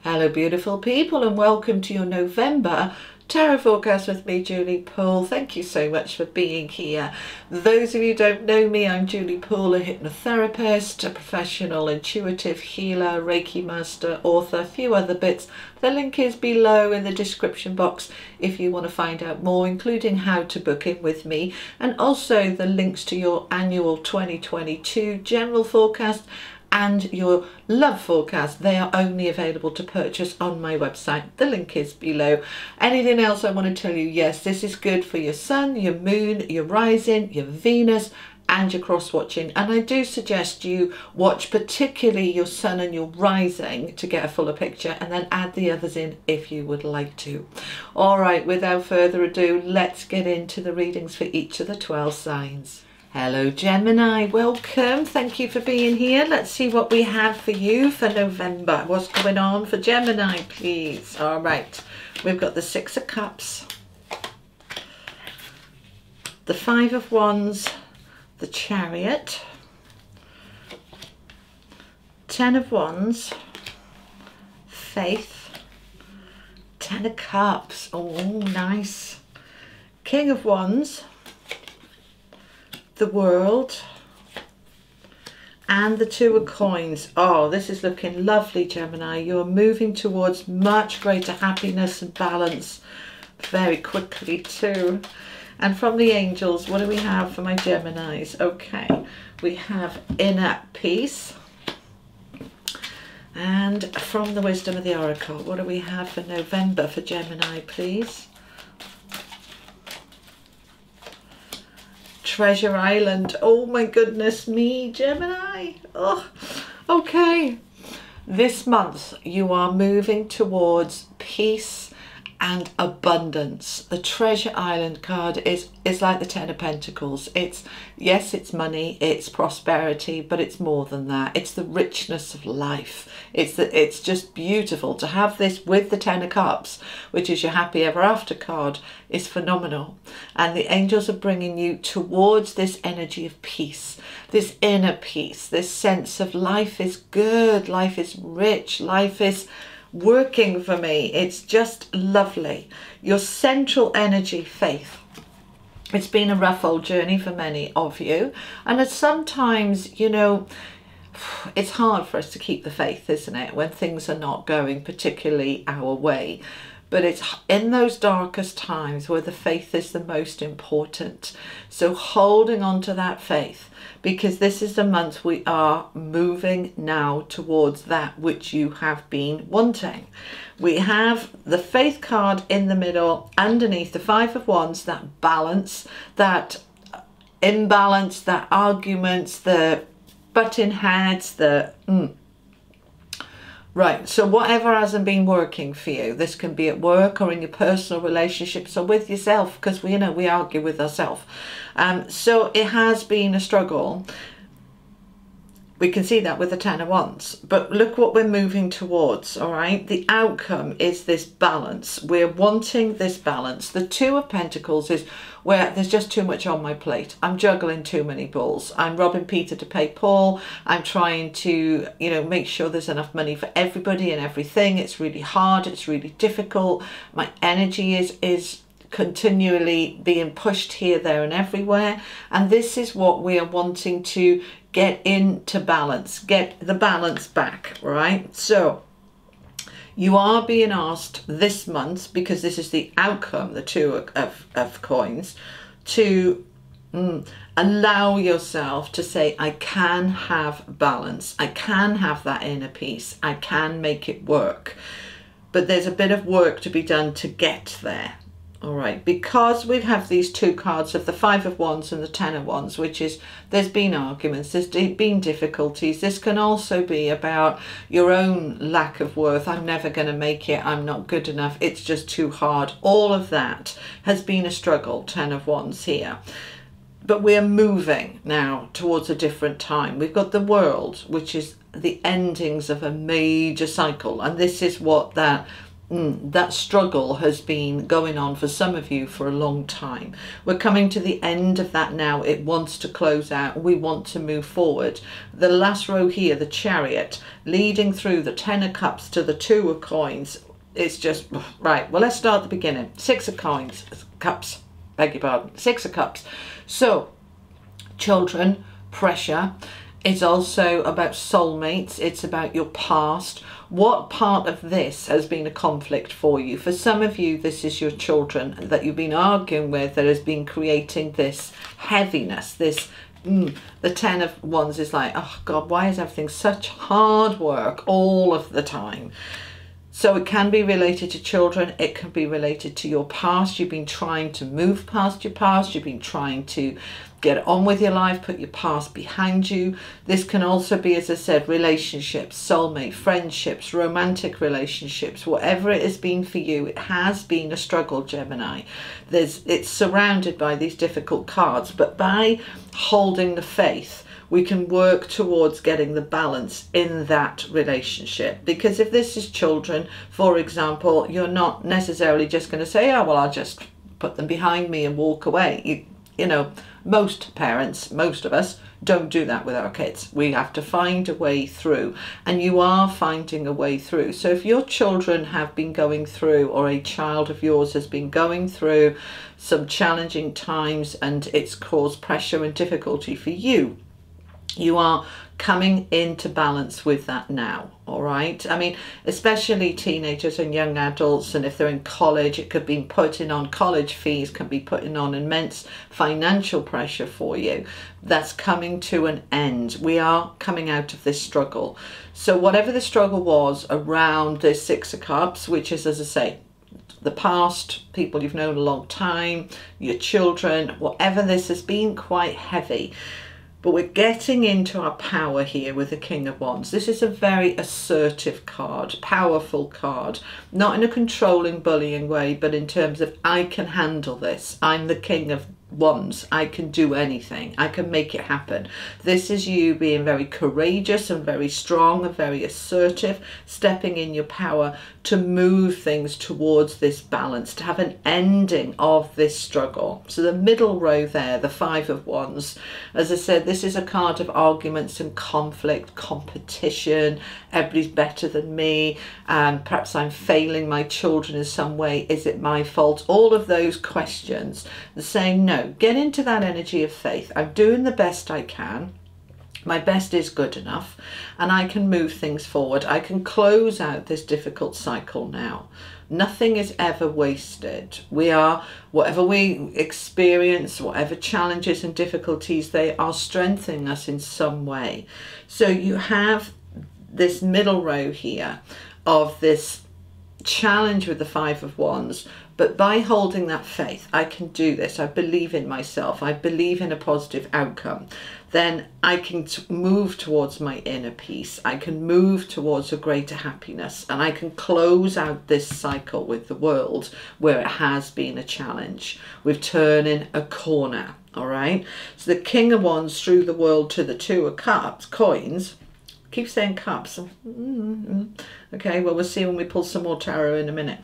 Hello beautiful people, and welcome to your November tarot forecast with me, Julie Poole. Thank you so much for being here. Those of you who don't know me, I'm Julie Poole, a hypnotherapist, a professional intuitive healer, Reiki master, author, a few other bits. The link is below in the description box if you want to find out more, including how to book in with me, and also the links to your annual 2022 general forecast and your love forecast. They are only available to purchase on my website. The link is below. Anything else I want to tell you? Yes, this is good for your sun, your moon, your rising, your Venus, and your cross watching. And I do suggest you watch particularly your sun and your rising to get a fuller picture, and then add the others in if you would like to. All right, without further ado, let's get into the readings for each of the 12 signs. Hello Gemini, welcome. Thank you for being here. Let's see what we have for you for November. What's going on for Gemini, please? All right, we've got the Six of Cups, the Five of Wands, the Chariot, Ten of Wands, Faith, Ten of Cups. Oh, nice. King of Wands, the World, and the Two of Coins. Oh, this is looking lovely, Gemini. You're moving towards much greater happiness and balance very quickly too. And from the angels, what do we have for my Geminis? Okay, we have inner peace. And from the wisdom of the oracle, what do we have for November for Gemini, please? Treasure Island. Oh my goodness me, Gemini. Oh, okay. This month you are moving towards peace and abundance. The Treasure Island card is like the Ten of Pentacles. It's, yes, it's money, it's prosperity, but it's more than that. It's the richness of life. It's just beautiful to have this with the Ten of Cups, which is your happy ever after card, is phenomenal. And the angels are bringing you towards this energy of peace, this inner peace, this sense of life is good, life is rich, life is working for me. It's just lovely. Your central energy, faith. It's been a rough old journey for many of you, and it's sometimes, you know, it's hard for us to keep the faith, isn't it, when things are not going particularly our way. But it's in those darkest times where the faith is the most important. So holding on to that faith, because this is the month we are moving now towards that which you have been wanting. We have the faith card in the middle, underneath the Five of Wands, that balance, that imbalance, that arguments, the butting heads, the Right, so whatever hasn't been working for you, this can be at work or in your personal relationships or with yourself, because we argue with ourselves. So it has been a struggle. We can see that with the Ten of Wands, but look what we're moving towards, all right? The outcome is this balance. We're wanting this balance. The Two of Pentacles is where there's just too much on my plate. I'm juggling too many balls. I'm robbing Peter to pay Paul. I'm trying to, you know, make sure there's enough money for everybody and everything. It's really hard. It's really difficult. My energy is continually being pushed here, there and everywhere. And this is what we are wanting to get into balance, get the balance back, right? So you are being asked this month, because this is the outcome, the Two of Coins, to allow yourself to say, I can have balance, I can have that inner peace, I can make it work. But there's a bit of work to be done to get there. All right, because we have these two cards of the Five of Wands and the Ten of Wands, which is, there's been arguments, there's been difficulties. This can also be about your own lack of worth. I'm never going to make it. I'm not good enough. It's just too hard. All of that has been a struggle, Ten of Wands here. But we're moving now towards a different time. We've got the World, which is the endings of a major cycle. And this is what that that struggle has been going on for some of you for a long time. We're coming to the end of that now. It wants to close out. We want to move forward. The last row here, the Chariot, leading through the Ten of Cups to the Two of Coins. It's just, right, well, let's start at the beginning. Six of Cups, beg your pardon, Six of Cups. So, children, pressure. It's also about soulmates. It's about your past. What part of this has been a conflict for you? For some of you, this is your children that you've been arguing with that has been creating this heaviness, this the Ten of Wands is like, oh God, why is everything such hard work all of the time? So it can be related to children. It can be related to your past. You've been trying to move past your past. You've been trying to get on with your life, put your past behind you. This can also be, as I said, relationships, soulmate, friendships, romantic relationships, whatever it has been for you. It has been a struggle, Gemini. It's surrounded by these difficult cards, but by holding the faith, we can work towards getting the balance in that relationship. Because if this is children, for example, you're not necessarily just going to say, oh, well, I'll just put them behind me and walk away. You know, most parents, most of us, don't do that with our kids. We have to find a way through, and you are finding a way through. So if your children have been going through, or a child of yours has been going through some challenging times and it's caused pressure and difficulty for you, you are coming into balance with that now, all right? I mean, especially teenagers and young adults, and if they're in college, it could be putting on college fees, can be putting on immense financial pressure for you. That's coming to an end. We are coming out of this struggle. So whatever the struggle was around this Six of Cups, which is, as I say, the past, people you've known a long time, your children, whatever this has been quite heavy. But we're getting into our power here with the King of Wands. This is a very assertive card, powerful card, not in a controlling, bullying way, but in terms of, I can handle this. I'm the King of Wands. I can do anything. I can make it happen. This is you being very courageous and very strong and very assertive, stepping in your power to move things towards this balance, to have an ending of this struggle. So the middle row there, the Five of Wands, as I said, this is a card of arguments and conflict, competition. Everybody's better than me, and perhaps I'm failing my children in some way. Is it my fault? All of those questions. They're saying, no, get into that energy of faith. I'm doing the best I can. My best is good enough, and I can move things forward. I can close out this difficult cycle now. Nothing is ever wasted. We are, whatever we experience, whatever challenges and difficulties, they are strengthening us in some way. So you have this middle row here of this challenge with the Five of Wands, but by holding that faith, I can do this, I believe in myself, I believe in a positive outcome, then I can move towards my inner peace, I can move towards a greater happiness, and I can close out this cycle with the world where it has been a challenge. We're turning a corner, all right? So the King of Wands through the world to the Two of Cups, coins, keep saying cups. Okay, well, we'll see when we pull some more tarot in a minute.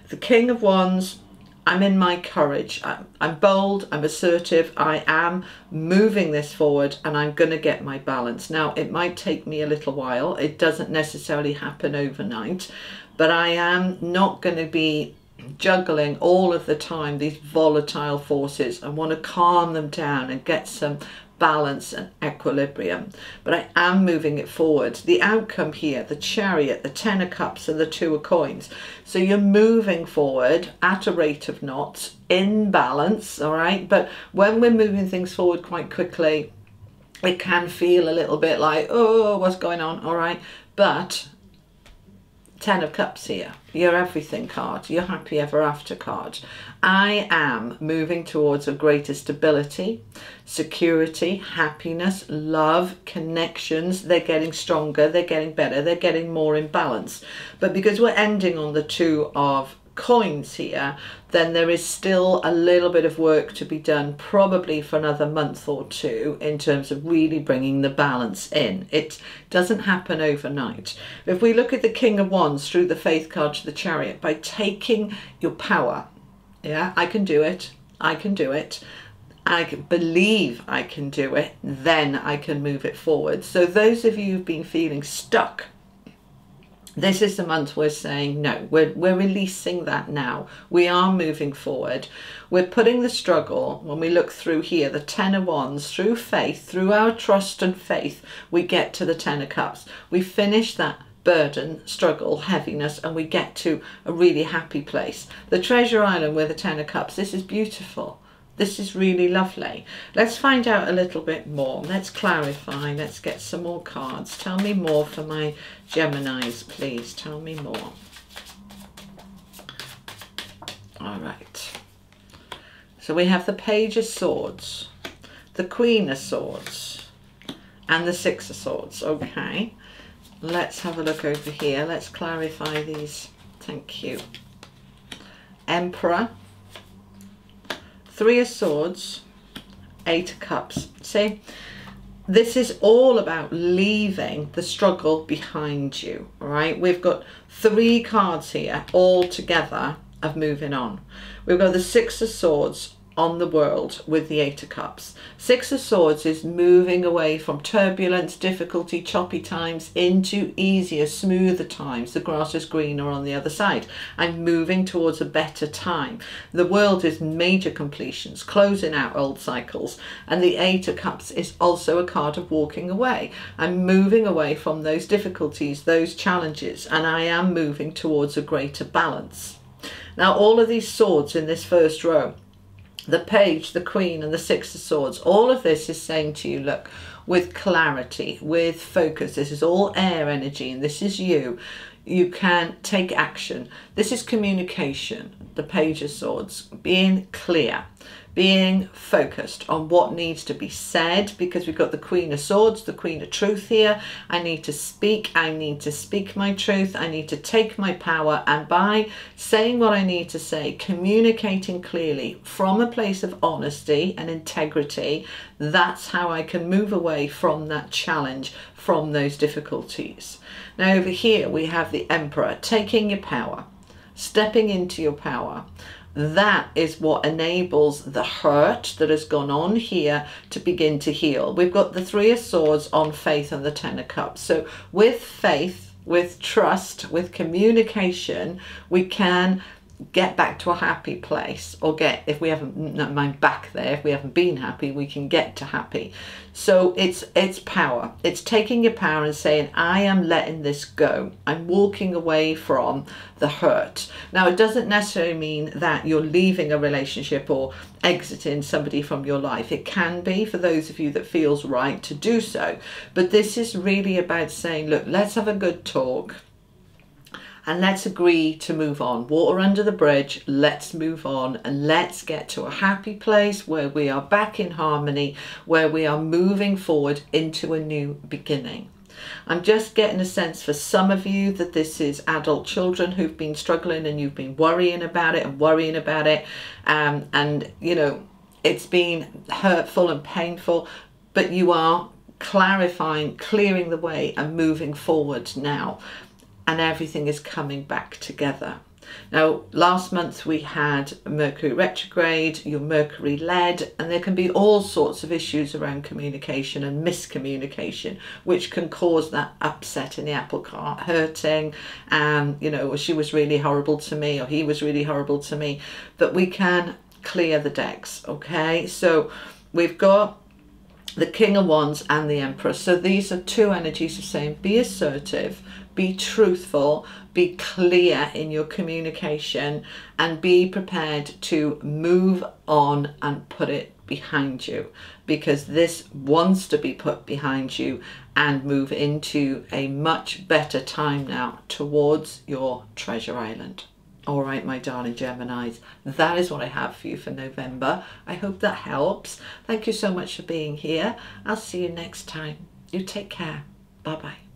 The King of Wands, I'm in my courage. I'm bold, I'm assertive, I am moving this forward, and I'm going to get my balance. Now, it might take me a little while. It doesn't necessarily happen overnight, but I am not going to be juggling all of the time these volatile forces. I want to calm them down and get some balance and equilibrium, but I am moving it forward. The outcome here, the Chariot, the Ten of Cups, and the Two of Coins. So you're moving forward at a rate of knots, in balance, all right? But when we're moving things forward quite quickly, it can feel a little bit like, oh, what's going on, all right? But Ten of Cups here, your everything card, your happy ever after card. I am moving towards a greater stability, security, happiness, love, connections. They're getting stronger, they're getting better, they're getting more in balance. But because we're ending on the Two of coins here, then there is still a little bit of work to be done, probably for another month or two, in terms of really bringing the balance in. It doesn't happen overnight. If we look at the King of Wands through the Faith card to the Chariot, by taking your power, yeah, I can do it, I can do it, I believe I can do it, then I can move it forward. So those of you who've been feeling stuck, this is the month we're saying no, we're releasing that now. We are moving forward. We're putting the struggle, when we look through here, the Ten of Wands, through faith, through our trust and faith, we get to the Ten of Cups. We finish that burden, struggle, heaviness, and we get to a really happy place. The Treasure Island with the Ten of Cups, this is beautiful. This is really lovely. Let's find out a little bit more. Let's clarify. Let's get some more cards. Tell me more for my Geminis, please. Tell me more. All right. So we have the Page of Swords, the Queen of Swords, and the Six of Swords. Okay. Let's have a look over here. Let's clarify these. Thank you. Emperor, Three of Swords, Eight of Cups. See, this is all about leaving the struggle behind you, all right? We've got three cards here all together of moving on. We've got the Six of Swords on the World with the Eight of Cups. Six of Swords is moving away from turbulence, difficulty, choppy times into easier, smoother times. The grass is greener on the other side. I'm moving towards a better time. The World is major completions, closing out old cycles. And the Eight of Cups is also a card of walking away. I'm moving away from those difficulties, those challenges, and I am moving towards a greater balance. Now, all of these swords in this first row, the Page, the Queen, and the Six of Swords, all of this is saying to you, look, with clarity, with focus, this is all air energy, and this is you. You can take action. This is communication, the Page of Swords, being clear, being focused on what needs to be said, because we've got the Queen of Swords, the Queen of Truth here. I need to speak my truth, I need to take my power, and by saying what I need to say, communicating clearly from a place of honesty and integrity, that's how I can move away from that challenge, from those difficulties. Now over here we have the Emperor, taking your power, stepping into your power. That is what enables the hurt that has gone on here to begin to heal. We've got the Three of Swords on faith and the Ten of Cups. So with faith, with trust, with communication, we can get back to a happy place, or get, if we haven't, not mind back there, if we haven't been happy, we can get to happy. So it's power. It's taking your power and saying, I am letting this go. I'm walking away from the hurt. Now, it doesn't necessarily mean that you're leaving a relationship or exiting somebody from your life. It can be, for those of you that feels right to do so. But this is really about saying, look, let's have a good talk. And let's agree to move on. Water under the bridge, let's move on, and let's get to a happy place where we are back in harmony, where we are moving forward into a new beginning. I'm just getting a sense for some of you that this is adult children who've been struggling, and you've been worrying about it and worrying about it. And you know, it's been hurtful and painful, but you are clarifying, clearing the way and moving forward now. And everything is coming back together. Now, last month we had Mercury retrograde, your Mercury led, and there can be all sorts of issues around communication and miscommunication, which can cause that upset in the apple cart, hurting, and you know, she was really horrible to me, or he was really horrible to me. But we can clear the decks, okay? So we've got the King of Wands and the Emperor. So these are two energies of saying, be assertive, be truthful, be clear in your communication, and be prepared to move on and put it behind you, because this wants to be put behind you and move into a much better time now towards your treasure island. All right, my darling Geminis, that is what I have for you for November. I hope that helps. Thank you so much for being here. I'll see you next time. You take care. Bye-bye.